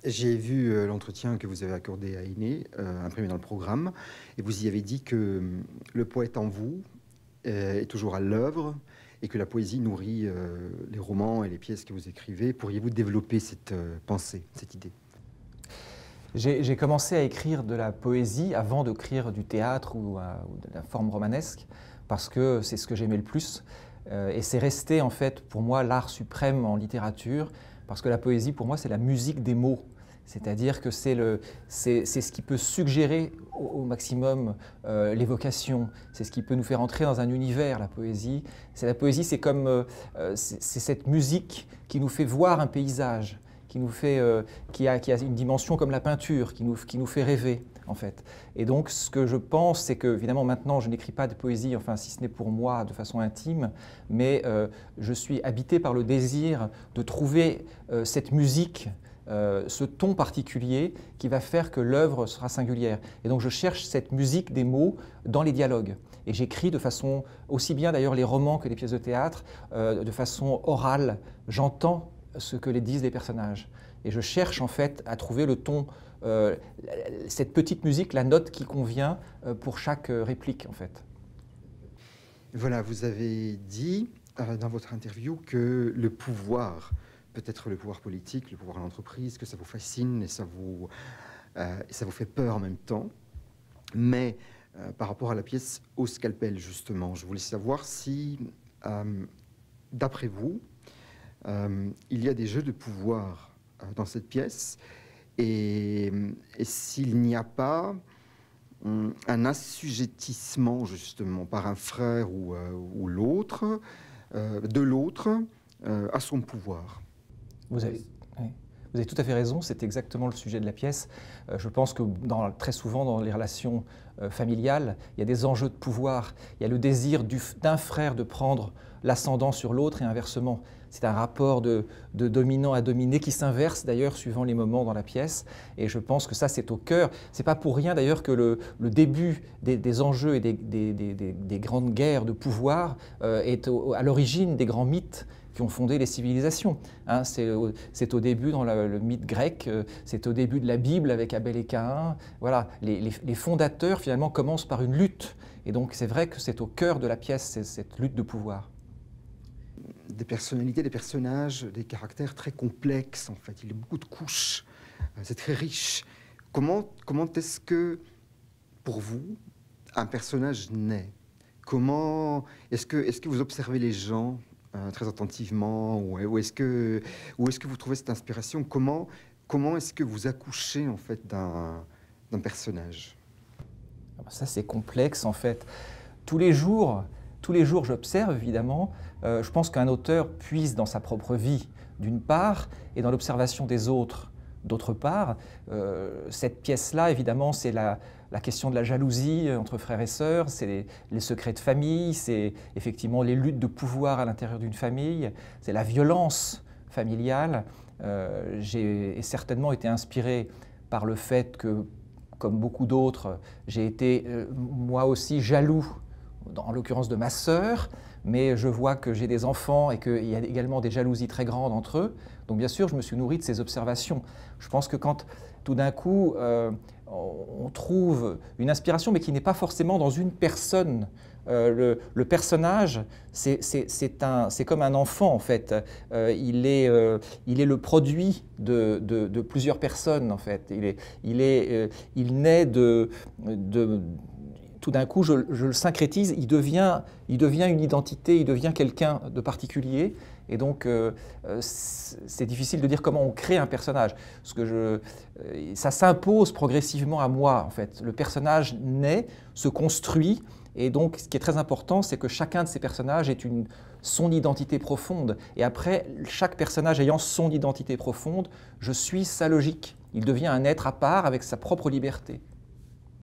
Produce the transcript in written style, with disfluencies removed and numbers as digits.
J'ai vu l'entretien que vous avez accordé à Iné, imprimé dans le programme, et vous y avez dit que le poète en vous est toujours à l'œuvre et que la poésie nourrit les romans et les pièces que vous écrivez. Pourriez-vous développer cette pensée, cette idée? J'ai commencé à écrire de la poésie avant d'écrire du théâtre ou de la forme romanesque, parce que c'est ce que j'aimais le plus. Et c'est resté en fait pour moi l'art suprême en littérature, parce que la poésie pour moi c'est la musique des mots. C'est-à-dire que c'est ce qui peut suggérer au maximum l'évocation, c'est ce qui peut nous faire entrer dans un univers, la poésie. La poésie, c'est comme c'est cette musique qui nous fait voir un paysage, qui nous fait, qui a une dimension comme la peinture, qui nous fait rêver, en fait. Et donc, ce que je pense, c'est que, évidemment, maintenant, je n'écris pas de poésie, enfin, si ce n'est pour moi, de façon intime, mais je suis habité par le désir de trouver cette musique, ce ton particulier qui va faire que l'œuvre sera singulière. Et donc, je cherche cette musique des mots dans les dialogues. Et j'écris de façon, aussi bien d'ailleurs les romans que les pièces de théâtre, de façon orale. J'entends ce que les disent les personnages. Et je cherche en fait à trouver le ton, cette petite musique, la note qui convient pour chaque réplique en fait. Voilà, vous avez dit dans votre interview que le pouvoir, peut-être le pouvoir politique, le pouvoir à l'entreprise, que ça vous fascine et ça vous fait peur en même temps. Mais par rapport à la pièce Au scalpel, justement, je voulais savoir si, d'après vous, il y a des jeux de pouvoir dans cette pièce et s'il n'y a pas un assujettissement justement par un frère ou l'autre, de l'autre à son pouvoir. Vous avez tout à fait raison, c'est exactement le sujet de la pièce. Je pense que très souvent dans les relations familiales, il y a des enjeux de pouvoir. Il y a le désir d'un frère de prendre l'ascendant sur l'autre et inversement. C'est un rapport de dominant à dominé qui s'inverse d'ailleurs suivant les moments dans la pièce. Et je pense que ça, c'est au cœur. C'est pas pour rien d'ailleurs que le début des enjeux et des grandes guerres de pouvoir est à l'origine des grands mythes qui ont fondé les civilisations. Hein, c'est au début dans le mythe grec, c'est au début de la Bible avec Abel et Caïn. Voilà, les fondateurs finalement commencent par une lutte. Et donc c'est vrai que c'est au cœur de la pièce, cette lutte de pouvoir. Des personnalités, des personnages, des caractères très complexes en fait. Il y a beaucoup de couches, c'est très riche. Comment est-ce que, pour vous, un personnage naît? Comment est-ce que vous observez les gens très attentivement ou est-ce que vous trouvez cette inspiration? Comment est-ce que vous accouchez en fait d'un personnage? Ça c'est complexe en fait. Tous les jours j'observe évidemment. Je pense qu'un auteur puise dans sa propre vie d'une part et dans l'observation des autres d'autre part. Cette pièce-là évidemment c'est la question de la jalousie entre frères et sœurs, c'est les secrets de famille, c'est effectivement les luttes de pouvoir à l'intérieur d'une famille, c'est la violence familiale. J'ai certainement été inspiré par le fait que, comme beaucoup d'autres, j'ai été moi aussi jaloux, en l'occurrence de ma sœur, mais je vois que j'ai des enfants et qu'il y a également des jalousies très grandes entre eux. Donc bien sûr, je me suis nourri de ces observations. Je pense que quand tout d'un coup, on trouve une inspiration, mais qui n'est pas forcément dans une personne. Le personnage, c'est comme un enfant en fait. Il est le produit de plusieurs personnes en fait. Il naît tout d'un coup, je le syncrétise, il devient une identité, il devient quelqu'un de particulier. Et donc, c'est difficile de dire comment on crée un personnage. Ça s'impose progressivement à moi, en fait. Le personnage naît, se construit, et donc, ce qui est très important, c'est que chacun de ces personnages ait son identité profonde. Et après, chaque personnage ayant son identité profonde, je suis sa logique. Il devient un être à part avec sa propre liberté.